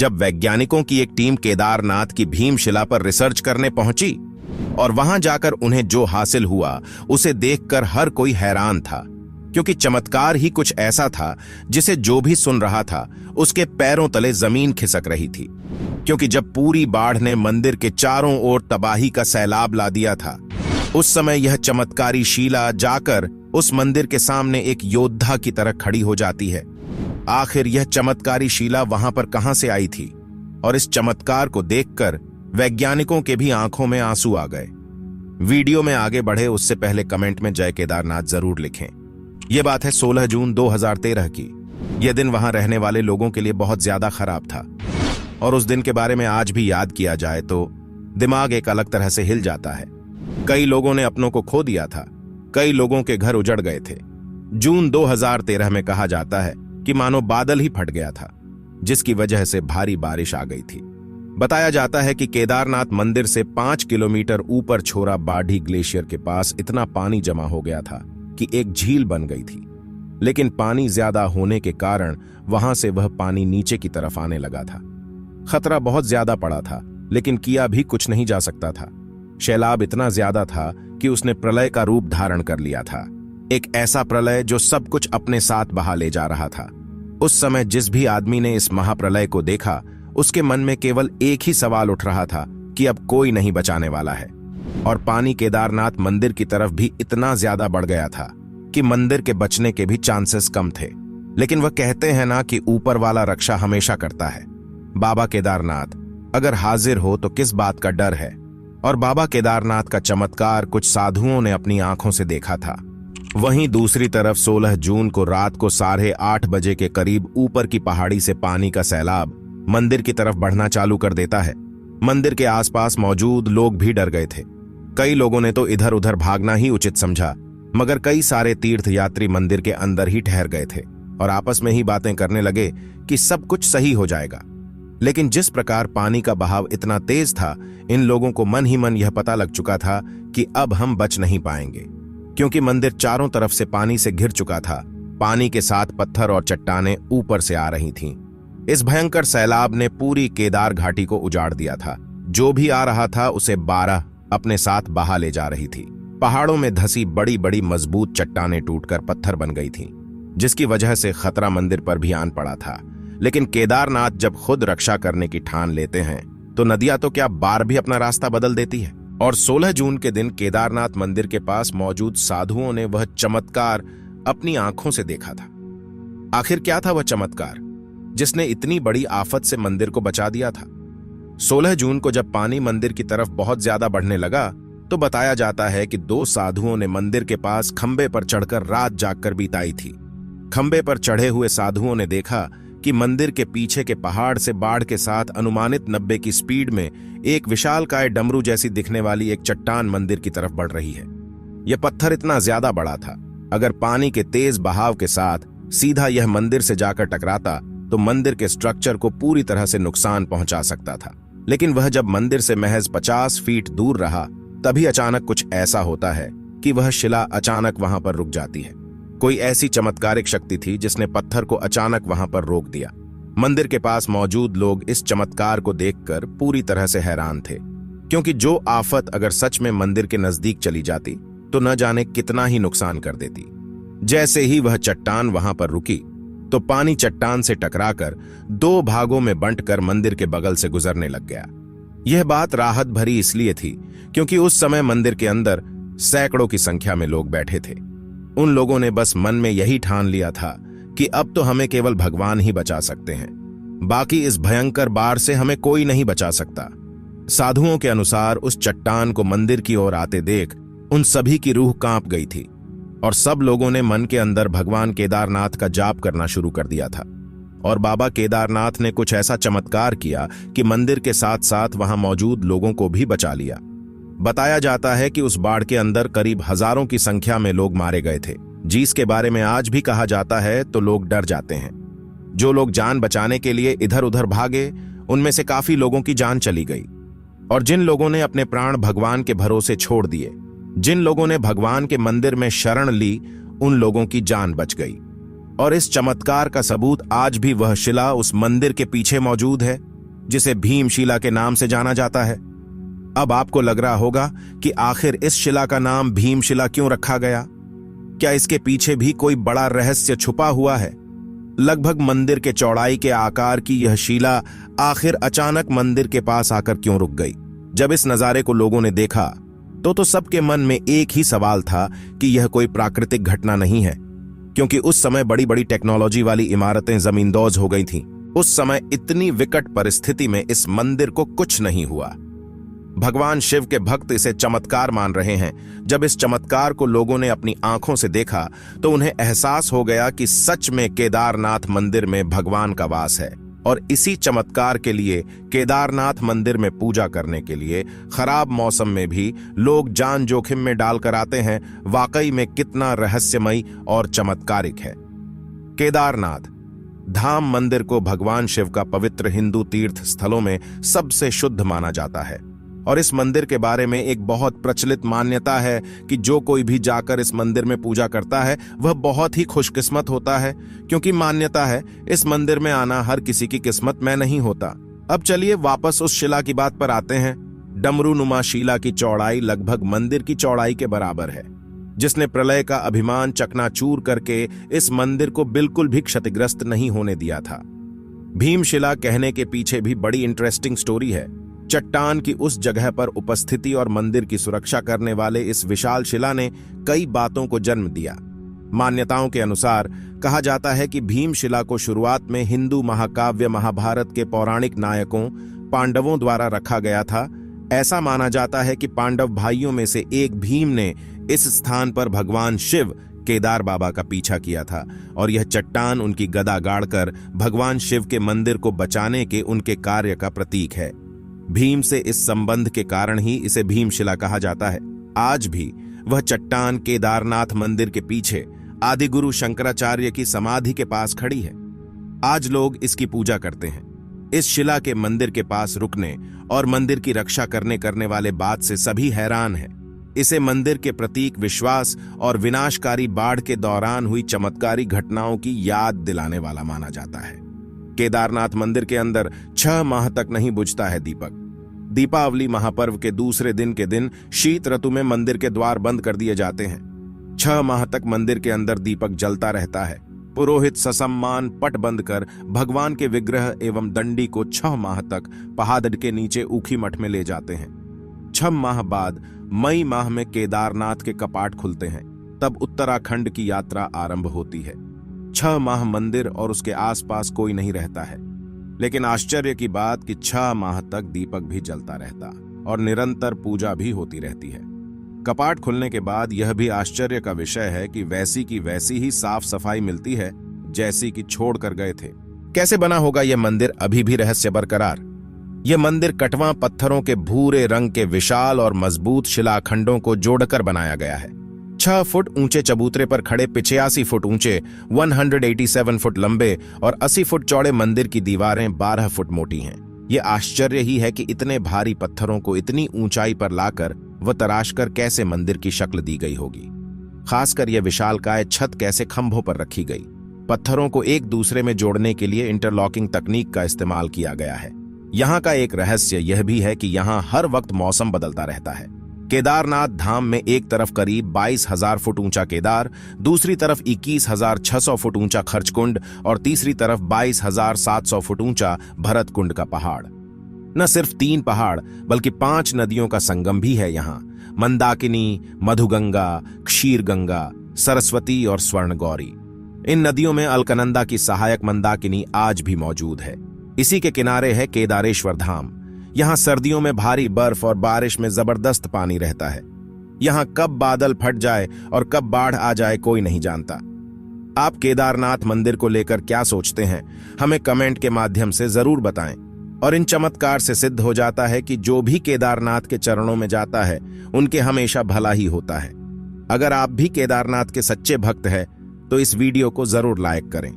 जब वैज्ञानिकों की एक टीम केदारनाथ की भीमशिला पर रिसर्च करने पहुंची और वहां जाकर उन्हें जो हासिल हुआ उसे देखकर हर कोई हैरान था, क्योंकि चमत्कार ही कुछ ऐसा था जिसे जो भी सुन रहा था उसके पैरों तले जमीन खिसक रही थी। क्योंकि जब पूरी बाढ़ ने मंदिर के चारों ओर तबाही का सैलाब ला दिया था, उस समय यह चमत्कारी शिला जाकर उस मंदिर के सामने एक योद्धा की तरह खड़ी हो जाती है। आखिर यह चमत्कारी शिला वहां पर कहां से आई थी? और इस चमत्कार को देखकर वैज्ञानिकों के भी आंखों में आंसू आ गए। वीडियो में आगे बढ़े उससे पहले कमेंट में जय केदारनाथ जरूर लिखें। यह बात है 16 जून 2013 की। यह दिन वहां रहने वाले लोगों के लिए बहुत ज्यादा खराब था और उस दिन के बारे में आज भी याद किया जाए तो दिमाग एक अलग तरह से हिल जाता है। कई लोगों ने अपनों को खो दिया था, कई लोगों के घर उजड़ गए थे। जून 2013 में कहा जाता है कि मानो बादल ही फट गया था, जिसकी वजह से भारी बारिश आ गई थी। बताया जाता है कि केदारनाथ मंदिर से 5 किलोमीटर ऊपर छोरा बाढ़ी ग्लेशियर के पास इतना पानी जमा हो गया था कि एक झील बन गई थी। लेकिन पानी ज्यादा होने के कारण वहां से वह पानी नीचे की तरफ आने लगा था। खतरा बहुत ज्यादा पड़ा था, लेकिन किया भी कुछ नहीं जा सकता था। सैलाब इतना ज्यादा था कि उसने प्रलय का रूप धारण कर लिया था, एक ऐसा प्रलय जो सब कुछ अपने साथ बहा ले जा रहा था। उस समय जिस भी आदमी ने इस महाप्रलय को देखा, उसके मन में केवल एक ही सवाल उठ रहा था कि अब कोई नहीं बचाने वाला है। और पानी केदारनाथ मंदिर की तरफ भी इतना ज्यादा बढ़ गया था कि मंदिर के बचने के भी चांसेस कम थे। लेकिन वह कहते हैं ना कि ऊपर वाला रक्षा हमेशा करता है। बाबा केदारनाथ अगर हाजिर हो तो किस बात का डर है? और बाबा केदारनाथ का चमत्कार कुछ साधुओं ने अपनी आंखों से देखा था। वहीं दूसरी तरफ 16 जून को रात को 8:30 बजे के करीब ऊपर की पहाड़ी से पानी का सैलाब मंदिर की तरफ बढ़ना चालू कर देता है। मंदिर के आसपास मौजूद लोग भी डर गए थे। कई लोगों ने तो इधर उधर भागना ही उचित समझा, मगर कई सारे तीर्थयात्री मंदिर के अंदर ही ठहर गए थे और आपस में ही बातें करने लगे कि सब कुछ सही हो जाएगा। लेकिन जिस प्रकार पानी का बहाव इतना तेज था, इन लोगों को मन ही मन यह पता लग चुका था कि अब हम बच नहीं पाएंगे, क्योंकि मंदिर चारों तरफ से पानी से घिर चुका था। पानी के साथ पत्थर और चट्टानें ऊपर से आ रही थीं। इस भयंकर सैलाब ने पूरी केदार घाटी को उजाड़ दिया था। जो भी आ रहा था उसे 12 अपने साथ बहा ले जा रही थी। पहाड़ों में धसी बड़ी बड़ी मजबूत चट्टानें टूटकर पत्थर बन गई थीं, जिसकी वजह से खतरा मंदिर पर भी आन पड़ा था। लेकिन केदारनाथ जब खुद रक्षा करने की ठान लेते हैं तो नदियां तो क्या बार भी अपना रास्ता बदल देती है। और 16 जून के दिन केदारनाथ मंदिर के पास मौजूद साधुओं ने वह चमत्कार अपनी आंखों से देखा था। आखिर क्या था वह चमत्कार जिसने इतनी बड़ी आफत से मंदिर को बचा दिया था? 16 जून को जब पानी मंदिर की तरफ बहुत ज्यादा बढ़ने लगा तो बताया जाता है कि 2 साधुओं ने मंदिर के पास खंबे पर चढ़कर रात जागकर बिताई थी। खंबे पर चढ़े हुए साधुओं ने देखा कि मंदिर के पीछे के पहाड़ से बाढ़ के साथ अनुमानित 90 की स्पीड में एक विशालकाय डमरू जैसी दिखने वाली एक चट्टान मंदिर की तरफ बढ़ रही है। यह पत्थर इतना ज्यादा बड़ा था, अगर पानी के तेज बहाव के साथ सीधा यह मंदिर से जाकर टकराता तो मंदिर के स्ट्रक्चर को पूरी तरह से नुकसान पहुंचा सकता था। लेकिन वह जब मंदिर से महज 50 फीट दूर रहा, तभी अचानक कुछ ऐसा होता है कि वह शिला अचानक वहां पर रुक जाती है। कोई ऐसी चमत्कारिक शक्ति थी जिसने पत्थर को अचानक वहां पर रोक दिया। मंदिर के पास मौजूद लोग इस चमत्कार को देखकर पूरी तरह से हैरान थे, क्योंकि जो आफत अगर सच में मंदिर के नजदीक चली जाती तो न जाने कितना ही नुकसान कर देती। जैसे ही वह चट्टान वहां पर रुकी तो पानी चट्टान से टकराकर 2 भागों में बंटकर मंदिर के बगल से गुजरने लग गया। यह बात राहत भरी इसलिए थी क्योंकि उस समय मंदिर के अंदर सैकड़ों की संख्या में लोग बैठे थे। उन लोगों ने बस मन में यही ठान लिया था कि अब तो हमें केवल भगवान ही बचा सकते हैं, बाकी इस भयंकर बाढ़ से हमें कोई नहीं बचा सकता। साधुओं के अनुसार उस चट्टान को मंदिर की ओर आते देख उन सभी की रूह कांप गई थी और सब लोगों ने मन के अंदर भगवान केदारनाथ का जाप करना शुरू कर दिया था। और बाबा केदारनाथ ने कुछ ऐसा चमत्कार किया कि मंदिर के साथ साथ वहां मौजूद लोगों को भी बचा लिया। बताया जाता है कि उस बाढ़ के अंदर करीब हजारों की संख्या में लोग मारे गए थे, जिसके बारे में आज भी कहा जाता है तो लोग डर जाते हैं। जो लोग जान बचाने के लिए इधर उधर भागे, उनमें से काफी लोगों की जान चली गई। और जिन लोगों ने अपने प्राण भगवान के भरोसे छोड़ दिए, जिन लोगों ने भगवान के मंदिर में शरण ली, उन लोगों की जान बच गई। और इस चमत्कार का सबूत आज भी वह शिला उस मंदिर के पीछे मौजूद है जिसे भीमशिला के नाम से जाना जाता है। अब आपको लग रहा होगा कि आखिर इस शिला का नाम भीमशिला क्यों रखा गया? क्या इसके पीछे भी कोई बड़ा रहस्य छुपा हुआ है? लगभग मंदिर के चौड़ाई के आकार की यह शिला आखिर अचानक मंदिर के पास आकर क्यों रुक गई? जब इस नजारे को लोगों ने देखा तो सबके मन में एक ही सवाल था कि यह कोई प्राकृतिक घटना नहीं है, क्योंकि उस समय बड़ी बड़ी टेक्नोलॉजी वाली इमारतें जमींदोज हो गई थीं। उस समय इतनी विकट परिस्थिति में इस मंदिर को कुछ नहीं हुआ। भगवान शिव के भक्त इसे चमत्कार मान रहे हैं। जब इस चमत्कार को लोगों ने अपनी आंखों से देखा तो उन्हें एहसास हो गया कि सच में केदारनाथ मंदिर में भगवान का वास है, और इसी चमत्कार के लिए केदारनाथ मंदिर में पूजा करने के लिए खराब मौसम में भी लोग जान जोखिम में डालकर आते हैं। वाकई में कितना रहस्यमयी और चमत्कारिक है। केदारनाथ धाम मंदिर को भगवान शिव का पवित्र हिंदू तीर्थ स्थलों में सबसे शुद्ध माना जाता है, और इस मंदिर के बारे में एक बहुत प्रचलित मान्यता है कि जो कोई भी जाकर इस मंदिर में पूजा करता है वह बहुत ही खुशकिस्मत होता है, क्योंकि मान्यता है इस मंदिर में आना हर किसी की किस्मत में नहीं होता। अब चलिए वापस उस शिला की बात पर आते हैं। डमरूनुमा शिला की चौड़ाई लगभग मंदिर की चौड़ाई के बराबर है, जिसने प्रलय का अभिमान चकनाचूर करके इस मंदिर को बिल्कुल भी क्षतिग्रस्त नहीं होने दिया था। भीमशिला कहने के पीछे भी बड़ी इंटरेस्टिंग स्टोरी है। चट्टान की उस जगह पर उपस्थिति और मंदिर की सुरक्षा करने वाले इस विशाल शिला ने कई बातों को जन्म दिया। मान्यताओं के अनुसार कहा जाता है कि भीमशिला को शुरुआत में हिंदू महाकाव्य महाभारत के पौराणिक नायकों पांडवों द्वारा रखा गया था। ऐसा माना जाता है कि पांडव भाइयों में से एक भीम ने इस स्थान पर भगवान शिव केदार बाबा का पीछा किया था, और यह चट्टान उनकी गदा गाड़कर भगवान शिव के मंदिर को बचाने के उनके कार्य का प्रतीक है। भीम से इस संबंध के कारण ही इसे भीमशिला कहा जाता है। आज भी वह चट्टान केदारनाथ मंदिर के पीछे आदिगुरु शंकराचार्य की समाधि के पास खड़ी है। आज लोग इसकी पूजा करते हैं। इस शिला के मंदिर के पास रुकने और मंदिर की रक्षा करने वाले बात से सभी हैरान हैं। इसे मंदिर के प्रतीक विश्वास और विनाशकारी बाढ़ के दौरान हुई चमत्कारी घटनाओं की याद दिलाने वाला माना जाता है। केदारनाथ मंदिर के अंदर 6 माह तक नहीं बुझता है दीपक। दीपावली महापर्व के दूसरे दिन के दिन शीत ऋतु में मंदिर के द्वार बंद कर दिए जाते हैं। 6 माह तक मंदिर के अंदर दीपक जलता रहता है। पुरोहित ससम्मान पट बंद कर भगवान के विग्रह एवं दंडी को 6 माह तक पहाड़ के नीचे ऊखी मठ में ले जाते हैं। 6 माह बाद मई माह में केदारनाथ के कपाट खुलते हैं। तब उत्तराखंड की यात्रा आरंभ होती है। 6 माह मंदिर और उसके आसपास कोई नहीं रहता है, लेकिन आश्चर्य की बात कि 6 माह तक दीपक भी जलता रहता और निरंतर पूजा भी होती रहती है। कपाट खुलने के बाद यह भी आश्चर्य का विषय है कि वैसी की वैसी ही साफ सफाई मिलती है जैसी कि छोड़ कर गए थे। कैसे बना होगा यह मंदिर अभी भी रहस्य बरकरार। यह मंदिर कटवा पत्थरों के भूरे रंग के विशाल और मजबूत शिलाखंडों को जोड़कर बनाया गया है। 6 फुट ऊंचे चबूतरे पर खड़े 85 फुट ऊंचे 187 फुट लंबे और 80 फुट चौड़े मंदिर की दीवारें 12 फुट मोटी हैं। यह आश्चर्य ही है कि इतने भारी पत्थरों को इतनी ऊंचाई पर लाकर व तराशकर कैसे मंदिर की शक्ल दी गई होगी। खासकर यह विशालकाय छत कैसे खंभों पर रखी गई। पत्थरों को एक दूसरे में जोड़ने के लिए इंटरलॉकिंग तकनीक का इस्तेमाल किया गया है। यहाँ का एक रहस्य यह भी है कि यहाँ हर वक्त मौसम बदलता रहता है। केदारनाथ धाम में एक तरफ करीब 22,000 फुट ऊंचा केदार, दूसरी तरफ 21,600 फुट ऊंचा खर्चकुंड और तीसरी तरफ 22,700 फुट ऊंचा भरत कुंड का पहाड़। न सिर्फ 3 पहाड़ बल्कि 5 नदियों का संगम भी है यहाँ। मंदाकिनी, मधुगंगा, क्षीरगंगा, सरस्वती और स्वर्णगौरी। इन नदियों में अलकनंदा की सहायक मंदाकिनी आज भी मौजूद है। इसी के किनारे है केदारेश्वर धाम। यहाँ सर्दियों में भारी बर्फ और बारिश में जबरदस्त पानी रहता है। यहाँ कब बादल फट जाए और कब बाढ़ आ जाए कोई नहीं जानता। आप केदारनाथ मंदिर को लेकर क्या सोचते हैं, हमें कमेंट के माध्यम से जरूर बताएं। और इन चमत्कार से सिद्ध हो जाता है कि जो भी केदारनाथ के चरणों में जाता है उनके हमेशा भला ही होता है। अगर आप भी केदारनाथ के सच्चे भक्त हैं तो इस वीडियो को जरूर लाइक करें।